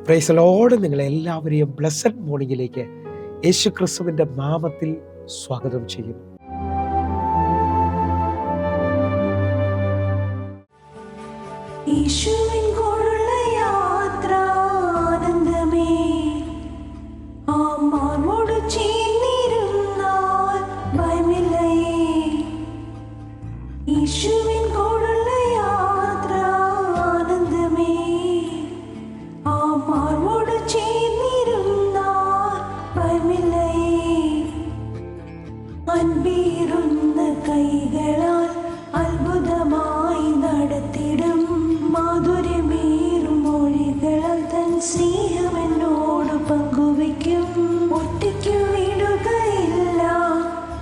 Praise the Lord. നിങ്ങളെല്ലാവരെയും blessed മോർണിംഗിലേക്ക് യേശു ക്രിസ്തുവിൻ്റെ നാമത്തിൽ സ്വാഗതം ചെയ്യുന്നു. കൈകളാൽ അത്ഭുതമായി നടത്തിടും മാധുര്യമേറും മൊഴികളാൽ തൻ സ്നേഹമെന്നോട് പങ്കുവയ്ക്കും. ഒറ്റയ്ക്കു വിടുകയില്ല,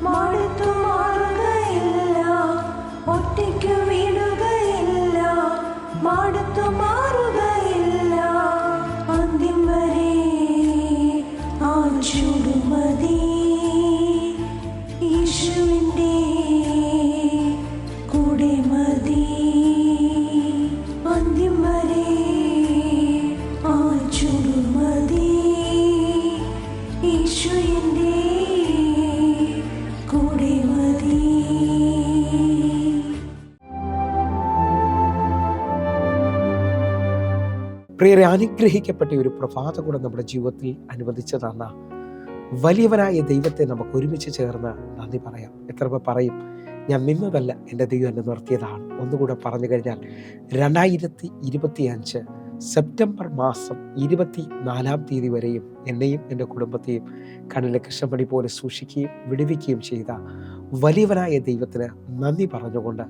മടുത്തു മാറുകയില്ല. ഒറ്റയ്ക്കു വിടുകയില്ല, മടുത്തു മാറുകയില്ല. അന്ത്യം വരെ ആ ചുടുമതി യേശുവിൻ്റെ കൂടെ മതി. അന്ത്യം വരെ ആ ചുടുമതി യേശുവിൻ്റെ കൂടെ മതി. പ്രിയരെ, അനുഗ്രഹിക്കപ്പെട്ട ഒരു പ്രഭാത കൂടെ നമ്മുടെ ജീവിതത്തിൽ അനുവദിച്ചതാണ്. വലിയവനായ ദൈവത്തെ നമുക്ക് ഒരുമിച്ച് ചേർന്ന് നന്ദി പറയാം. എത്ര പേർ പറയും, ഞാൻ നിന്നതല്ല, എൻ്റെ ദൈവം എന്നെ നിർത്തിയതാണ്? ഒന്നുകൂടെ പറഞ്ഞു കഴിഞ്ഞാൽ 2025 സെപ്റ്റംബർ മാസം 24 വരെയും എന്നെയും എൻ്റെ കുടുംബത്തെയും കണ്ണിലെ കൃഷ്ണമണി പോലെ സൂക്ഷിക്കുകയും വിടുവിക്കുകയും ചെയ്ത വലിയവനായ ദൈവത്തിന് നന്ദി പറഞ്ഞുകൊണ്ട്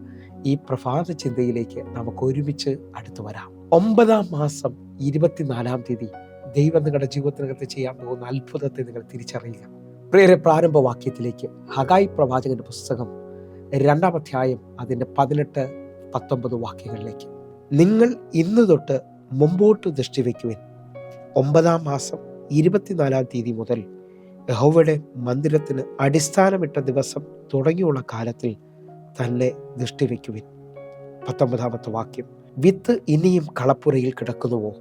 ഈ പ്രഭാത ചിന്തയിലേക്ക് നമുക്ക് ഒരുമിച്ച് അടുത്തു വരാം. 9-ാം മാസം 24 ദൈവം നിങ്ങളുടെ ജീവിതത്തിനകത്ത് ചെയ്യാൻ പോകുന്ന അത്ഭുതത്തെ നിങ്ങൾ തിരിച്ചറിയുക. പ്രിയരെ, പ്രാരംഭ വാക്യത്തിലേക്ക് ഹഗായി പ്രവാചകന്റെ പുസ്തകം 2-ാം അധ്യായം അതിൻ്റെ 18-19 വാക്യങ്ങളിലേക്ക്. നിങ്ങൾ ഇന്ന് തൊട്ട് മുമ്പോട്ട് ദൃഷ്ടി വയ്ക്കുവിൻ. 9-ാം മാസം 24 മുതൽ യഹോവയുടെ മന്ദിരത്തിന് അടിസ്ഥാനമിട്ട ദിവസം തുടങ്ങിയുള്ള കാലത്തിൽ തന്നെ ദൃഷ്ടി വയ്ക്കുവിൻ. 19-ാമത്തെ വാക്യം. വിത്ത് ഇനിയും കളപ്പുരയിൽ കിടക്കുന്നുവോ?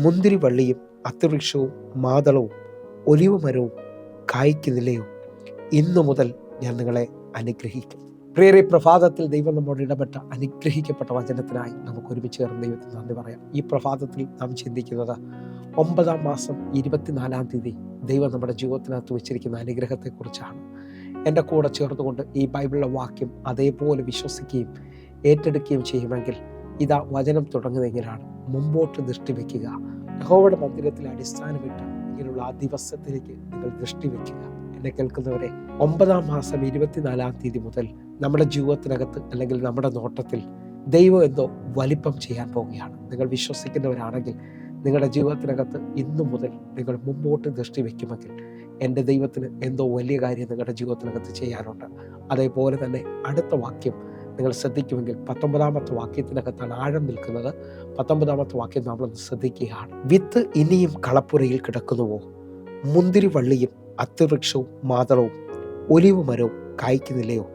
മുന്തിരി വള്ളിയും അത്തിവൃക്ഷവും മാതളവും ഒലിവ് മരവും കായ്ക്കുന്നില്ലയോ? ഇന്നു മുതൽ ഞാൻ നിങ്ങളെ അനുഗ്രഹിക്കും. പ്രിയരെ, പ്രഭാതത്തിൽ ദൈവം നമ്മോട് ഇടപെട്ട അനുഗ്രഹിക്കപ്പെട്ട വചനത്തിനായി നമുക്ക് ഒരുമിച്ച് ചേർന്ന് ദൈവത്തിന് നന്ദി പറയാം. ഈ പ്രഭാതത്തിൽ നാം ചിന്തിക്കുന്നത് 9-ാം മാസം 24 ദൈവം നമ്മുടെ ജീവിതത്തിനകത്ത് വെച്ചിരിക്കുന്ന അനുഗ്രഹത്തെക്കുറിച്ചാണ്. എൻ്റെ കൂടെ ചേർന്നുകൊണ്ട് ഈ ബൈബിളിലെ വാക്യം അതേപോലെ വിശ്വസിക്കുകയും ഏറ്റെടുക്കുകയും ചെയ്യുമെങ്കിൽ ഇതാ വചനം തുടങ്ങുന്നതെങ്കിലാണ് മുമ്പോട്ട് ദൃഷ്ടി വയ്ക്കുക. യഹോവയുടെ മന്ദിരത്തിൽ അടിസ്ഥാനമിട്ട് ഇങ്ങനെയുള്ള ആ ദിവസത്തിലേക്ക് നിങ്ങൾ ദൃഷ്ടി വയ്ക്കുക. എന്നെ കേൾക്കുന്നവരെ, 9-ാം മാസം 24 മുതൽ നമ്മുടെ ജീവിതത്തിനകത്ത് അല്ലെങ്കിൽ നമ്മുടെ നോട്ടത്തിൽ ദൈവം എന്തോ വലിപ്പം ചെയ്യാൻ പോവുകയാണ്. നിങ്ങൾ വിശ്വസിക്കുന്നവരാണെങ്കിൽ നിങ്ങളുടെ ജീവിതത്തിനകത്ത് ഇന്നു മുതൽ നിങ്ങൾ മുമ്പോട്ട് ദൃഷ്ടി വയ്ക്കുമെങ്കിൽ എൻ്റെ ദൈവത്തിന് എന്തോ വലിയ കാര്യം നിങ്ങളുടെ ജീവിതത്തിനകത്ത് ചെയ്യാനുണ്ട്. അതേപോലെ തന്നെ അടുത്ത വാക്യം നിങ്ങൾ ശ്രദ്ധിക്കുമെങ്കിൽ 19-ാമത്തെ വാക്യത്തിനകത്താണ് ആഴം നിൽക്കുന്നത്. 19-ാമത്തെ വാക്യം നമ്മളൊന്ന് ശ്രദ്ധിക്കുകയാണ്. വിത്ത് ഇനിയും കളപ്പുരയിൽ കിടക്കുന്നുവോ? മുന്തിരി വള്ളിയും അത്തിവൃക്ഷവും മാതളവും ഒലിവ് മരവും കായ്ക്കുന്നില്ലയോ?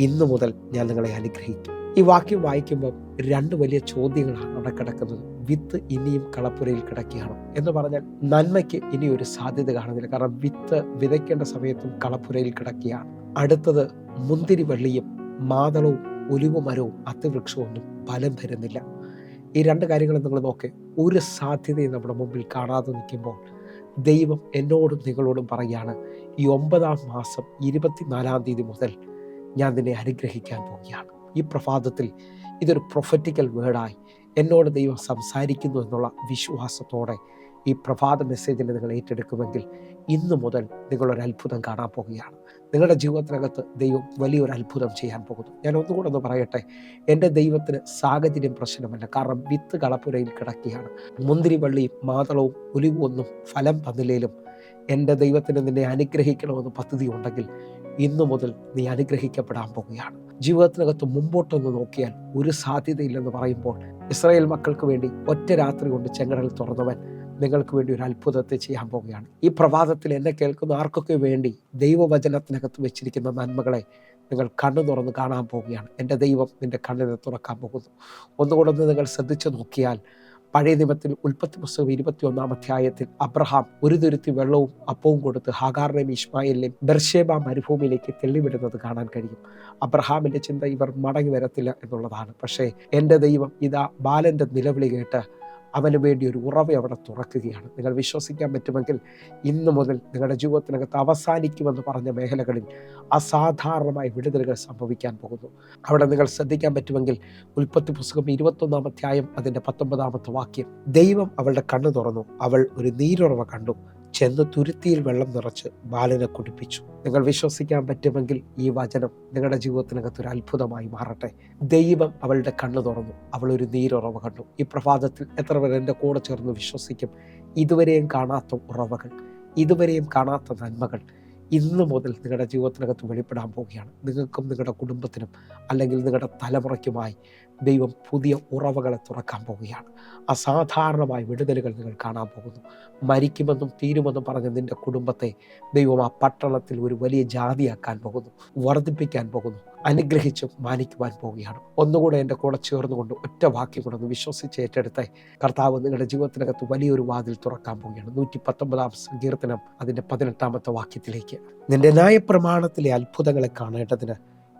ഇന്നു മുതൽ ഞാൻ നിങ്ങളെ അനുഗ്രഹിക്കും. ഈ വാക്യം വായിക്കുമ്പോൾ 2 വലിയ ചോദ്യങ്ങളാണ് അവിടെ കിടക്കുന്നത്. വിത്ത് ഇനിയും കളപ്പുരയിൽ കിടക്കുകയാണ് എന്ന് പറഞ്ഞാൽ നന്മയ്ക്ക് ഇനി ഒരു സാധ്യത കാണുന്നില്ല. കാരണം വിത്ത് വിതയ്ക്കേണ്ട സമയത്തും കളപ്പുരയിൽ കിടക്കുകയാണ്. അടുത്തത്, മുന്തിരി വള്ളിയും മാതളവും ഒലിവ് മരവും അത്തിവൃക്ഷവും ഒന്നും ഫലം തരുന്നില്ല. ഈ 2 കാര്യങ്ങൾ നിങ്ങൾ നോക്കേ. ഒരു സാധ്യതയും നമ്മുടെ മുമ്പിൽ കാണാതെ നിൽക്കുമ്പോൾ ദൈവം എന്നോടും നിങ്ങളോടും പറയുകയാണ്, ഈ 9-ാം മാസം 24 മുതൽ ഞാൻ നിന്നെ അനുഗ്രഹിക്കാൻ പോവുകയാണ്. ഈ പ്രഭാതത്തിൽ ഇതൊരു പ്രൊഫറ്റിക്കൽ വേർഡായി എന്നോട് ദൈവം സംസാരിക്കുന്നു എന്നുള്ള വിശ്വാസത്തോടെ ഈ പ്രഭാത മെസ്സേജിനെ നിങ്ങൾ ഏറ്റെടുക്കുമെങ്കിൽ ഇന്നു മുതൽ നിങ്ങളൊരു അത്ഭുതം കാണാൻ പോവുകയാണ്. നിങ്ങളുടെ ജീവിതത്തിനകത്ത് ദൈവം വലിയൊരു അത്ഭുതം ചെയ്യാൻ പോകുന്നു. ഞാൻ ഒന്നുകൂടെ ഒന്ന് പറയട്ടെ, എൻ്റെ ദൈവത്തിന് സാഹചര്യം പ്രശ്നമല്ല. കാരണം വിത്ത് കളപ്പുരയിൽ കിടക്കുകയാണ്. മുന്തിരി വള്ളിയും മാതളവും ഒലിവും ഒന്നും ഫലം തന്നില്ലേലും എൻ്റെ ദൈവത്തിന് നിന്നെ അനുഗ്രഹിക്കണമെന്ന് പദ്ധതി ഉണ്ടെങ്കിൽ ഇന്നു മുതൽ നീ അനുഗ്രഹിക്കപ്പെടാൻ പോവുകയാണ്. ജീവിതത്തിനകത്ത് മുമ്പോട്ടൊന്ന് നോക്കിയാൽ ഒരു സാധ്യതയില്ലെന്ന് പറയുമ്പോൾ ഇസ്രായേൽ മക്കൾക്ക് വേണ്ടി ഒറ്റ രാത്രി കൊണ്ട് ചെങ്കടൽ തുറന്നവൻ നിങ്ങൾക്ക് വേണ്ടി ഒരു അത്ഭുതത്തെ ചെയ്യാൻ പോവുകയാണ്. ഈ പ്രഭാതത്തിൽ എന്നെ കേൾക്കുന്ന ആർക്കൊക്കെ വേണ്ടി ദൈവവചനത്തിനകത്ത് വെച്ചിരിക്കുന്ന നന്മകളെ നിങ്ങൾ കണ്ണു തുറന്ന് കാണാൻ പോവുകയാണ്. എൻ്റെ ദൈവം നിൻ്റെ കണ്ണിനെ തുറക്കാൻ പോകുന്നു. ഒന്നുകൂടെ നിങ്ങൾ ശ്രദ്ധിച്ചു നോക്കിയാൽ പഴയ നിയമത്തിൽ ഉൽപ്പത്തി പുസ്തകം 21 അധ്യായത്തിൽ അബ്രഹാം ഒരു തുരുത്തി വെള്ളവും അപ്പവും കൊടുത്ത് ഹാഗാറിനെയും ഇശ്മായേലിനെയും ബെർശേബ മരുഭൂമിയിലേക്ക് തെള്ളിവിടുന്നത് കാണാൻ കഴിയും. അബ്രഹാമിൻ്റെ ചിന്ത ഇവർ മടങ്ങി വരത്തില്ല എന്നുള്ളതാണ്. പക്ഷേ എൻ്റെ ദൈവം ഇതാ ബാലൻ്റെ നിലവിളി കേട്ട് അവന് വേണ്ടി ഒരു ഉറവ അവിടെ തുറക്കുകയാണ്. നിങ്ങൾ വിശ്വസിക്കാൻ പറ്റുമെങ്കിൽ ഇന്നു മുതൽ നിങ്ങളുടെ ജീവിതത്തിനകത്ത് അവസാനിക്കുമെന്ന് പറഞ്ഞ മേഖലകളിൽ അസാധാരണമായ വിടുതലുകൾ സംഭവിക്കാൻ പോകുന്നു. അവിടെ നിങ്ങൾ ശ്രദ്ധിക്കാൻ പറ്റുമെങ്കിൽ ഉൽപ്പത്തി പുസ്തകം 21 അധ്യായം അതിൻ്റെ 19 വാക്യം, ദൈവം അവളുടെ കണ്ണ് തുറന്നു, അവൾ ഒരു നീരുറവ കണ്ടു, ചെന്ന് തുരുത്തിയിൽ വെള്ളം നിറച്ച് ബാലനെ കുടിപ്പിച്ചു. നിങ്ങൾ വിശ്വസിക്കാൻ പറ്റുമെങ്കിൽ ഈ വചനം നിങ്ങളുടെ ജീവിതത്തിനകത്ത് ഒരു അത്ഭുതമായി മാറട്ടെ. ദൈവം അവളുടെ കണ്ണ് തുറന്നു, അവൾ ഒരു നീരുറവ കണ്ടു. ഈ പ്രഭാതത്തിൽ എത്ര പേർ എൻ്റെ കൂടെ ചേർന്ന് വിശ്വസിക്കും? ഇതുവരെയും കാണാത്ത ഉറവകൾ, ഇതുവരെയും കാണാത്ത നന്മകൾ ഇന്ന് മുതൽ നിങ്ങളുടെ ജീവിതത്തിനകത്ത് വെളിപ്പെടാൻ പോവുകയാണ്. നിങ്ങൾക്കും നിങ്ങളുടെ കുടുംബത്തിനും അല്ലെങ്കിൽ നിങ്ങളുടെ തലമുറയ്ക്കുമായി ദൈവം പുതിയ ഉറവകളെ തുറക്കാൻ പോവുകയാണ്. അസാധാരണമായ വിടുതലുകൾ നിങ്ങൾ കാണാൻ പോകുന്നു. മരിക്കുമെന്നും തീരുമെന്നും പറഞ്ഞ നിൻ്റെ കുടുംബത്തെ ദൈവം ആ പട്ടണത്തിൽ ഒരു വലിയ ജാതിയാക്കാൻ പോകുന്നു, വർദ്ധിപ്പിക്കാൻ പോകുന്നു, അനുഗ്രഹിച്ചും മാനിക്കുവാൻ പോവുകയാണ്. ഒന്നുകൂടെ എൻ്റെ കൂടെ ചേർന്നുകൊണ്ട് ഒറ്റ വാക്യം കൊണ്ടൊന്ന് വിശ്വസിച്ച് ഏറ്റെടുത്ത് കർത്താവ് നിങ്ങളുടെ ജീവിതത്തിനകത്ത് വലിയൊരു വാതിൽ തുറക്കാൻ പോവുകയാണ്. 119 സങ്കീർത്തനം അതിൻ്റെ 18 വാക്യത്തിലേക്ക്, നിന്റെ ന്യായപ്രമാണത്തിലെ അത്ഭുതങ്ങളെ കാണേണ്ടതിന്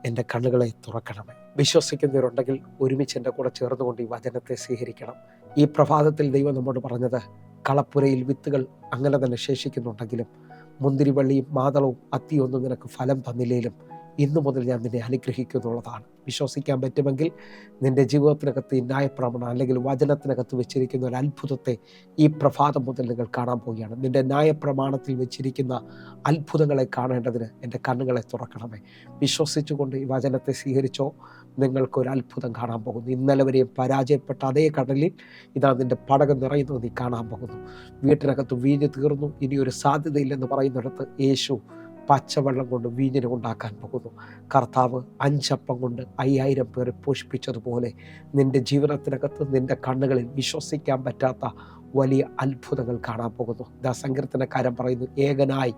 എൻ്റെ കണ്ണുകളെ തുറക്കണമേ. വിശ്വസിക്കുന്നവരുണ്ടെങ്കിൽ ഒരുമിച്ച് എൻ്റെ കൂടെ ചേർന്നുകൊണ്ട് ഈ വചനത്തെ സ്വീകരിക്കണം. ഈ പ്രഭാതത്തിൽ ദൈവം നമ്മോട് പറഞ്ഞത്, കളപ്പുരയിൽ വിത്തുകൾ അങ്ങനെ തന്നെ ശേഷിക്കുന്നുണ്ടെങ്കിലും മുന്തിരിവള്ളിയും മാതളവും അത്തിയൊന്നും നിനക്ക് ഫലം തന്നില്ലേലും ഇന്നു മുതൽ ഞാൻ നിന്നെ അനുഗ്രഹിക്കുന്നുള്ളതാണ്. വിശ്വസിക്കാൻ പറ്റുമെങ്കിൽ നിൻ്റെ ജീവിതത്തിനകത്ത് ഈ ന്യായപ്രമാണം അല്ലെങ്കിൽ വചനത്തിനകത്ത് വെച്ചിരിക്കുന്ന ഒരു അത്ഭുതത്തെ ഈ പ്രഭാതം മുതൽ നിങ്ങൾ കാണാൻ പോവുകയാണ്. നിൻ്റെ ന്യായപ്രമാണത്തിൽ വെച്ചിരിക്കുന്ന അത്ഭുതങ്ങളെ കാണേണ്ടതിന് എൻ്റെ കണ്ണുകളെ തുറക്കണമേ. വിശ്വസിച്ചുകൊണ്ട് ഈ വചനത്തെ സ്വീകരിച്ചോ, നിങ്ങൾക്കൊരു അത്ഭുതം കാണാൻ പോകുന്നു. ഇന്നലെ വരെയും പരാജയപ്പെട്ട അതേ കടലിൽ ഇതാ നിൻ്റെ പടകം നിറയുന്നത് നീ കാണാൻ പോകുന്നു. വീട്ടിനകത്ത് വീഞ്ഞ് തീർന്നു, ഇനിയൊരു സാധ്യതയില്ലെന്ന് പറയുന്നിടത്ത് യേശു പച്ചവെള്ളം കൊണ്ട് വീഞ്ഞിനെ ഉണ്ടാക്കാൻ പോകുന്നു. കർത്താവ് 5 അപ്പം കൊണ്ട് 5000 പേരെ പോഷിപ്പിച്ചതുപോലെ നിൻ്റെ ജീവിതത്തിനകത്ത് നിൻ്റെ കണ്ണുകളിൽ വിശ്വസിക്കാൻ പറ്റാത്ത വലിയ അത്ഭുതങ്ങൾ കാണാൻ പോകുന്നു. സങ്കീർത്തനക്കാരൻ പറയുന്നു, ഏകനായി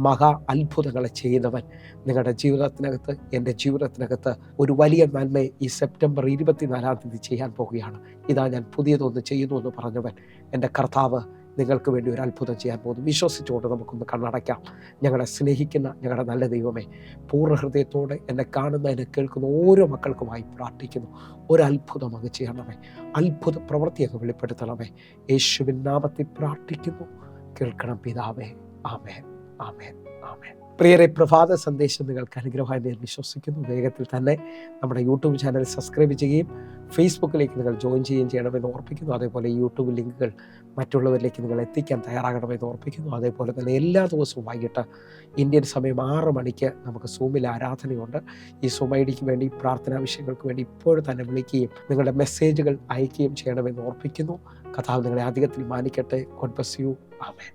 മഹാ അത്ഭുതങ്ങളെ ചെയ്യുന്നവൻ നിങ്ങളുടെ ജീവിതത്തിനകത്ത്, എൻ്റെ ജീവിതത്തിനകത്ത് ഒരു വലിയ നന്മയെ ഈ സെപ്റ്റംബർ 24 ചെയ്യാൻ പോവുകയാണ്. ഇതാ ഞാൻ പുതിയതൊന്ന് ചെയ്യുന്നു എന്ന് പറഞ്ഞവൻ എൻ്റെ കർത്താവ് നിങ്ങൾക്ക് വേണ്ടി ഒരു അത്ഭുതം ചെയ്യാൻ പോകുന്നു. വിശ്വസിച്ചുകൊണ്ട് നമുക്കൊന്ന് കണ്ണടയ്ക്കാം. ഞങ്ങളെ സ്നേഹിക്കുന്ന ഞങ്ങളുടെ നല്ല ദൈവമേ, പൂർണ്ണ ഹൃദയത്തോടെ എന്നെ കാണുന്ന എന്നെ കേൾക്കുന്ന ഓരോ മക്കൾക്കുമായി പ്രാർത്ഥിക്കുന്നു. ഒരു അത്ഭുതം അങ്ങ് ചെയ്യണമേ, അത്ഭുത പ്രവൃത്തി അങ്ങ് വെളിപ്പെടുത്തണമേ. യേശുവിൻ നാമത്തിൽ പ്രാർത്ഥിക്കുന്നു, കേൾക്കണം പിതാവേ. ആമേൻ, ആമേൻ, ആമേൻ. പ്രിയരെ, പ്രഭാത സന്ദേശം നിങ്ങൾക്ക് അനുഗ്രഹമായി ഞാൻ വിശ്വസിക്കുന്നു. വേഗത്തിൽ തന്നെ നമ്മുടെ യൂട്യൂബ് ചാനൽ സബ്സ്ക്രൈബ് ചെയ്യുകയും ഫേസ്ബുക്കിലേക്ക് നിങ്ങൾ ജോയിൻ ചെയ്യുകയും ചെയ്യണമെന്ന് ഓർപ്പിക്കുന്നു. അതേപോലെ യൂട്യൂബ് ലിങ്കുകൾ മറ്റുള്ളവരിലേക്ക് നിങ്ങൾ എത്തിക്കാൻ തയ്യാറാകണമെന്ന് ഓർപ്പിക്കുന്നു. അതേപോലെ തന്നെ എല്ലാ ദിവസവും വൈകിട്ട് ഇന്ത്യൻ സമയം 6 മണിക്ക് നമുക്ക് സൂമിൽ ആരാധനയുണ്ട്. ഈ സൂം ഐഡിക്ക് വേണ്ടി, പ്രാർത്ഥനാ വിഷയങ്ങൾക്ക് വേണ്ടി ഇപ്പോഴും തന്നെ വിളിക്കുകയും നിങ്ങളുടെ മെസ്സേജുകൾ അയക്കുകയും ചെയ്യണമെന്ന് ഓർപ്പിക്കുന്നു. കർത്താവ് നിങ്ങളെ അധികത്തിൽ മാനിക്കട്ടെ. God bless you. ആമേൻ.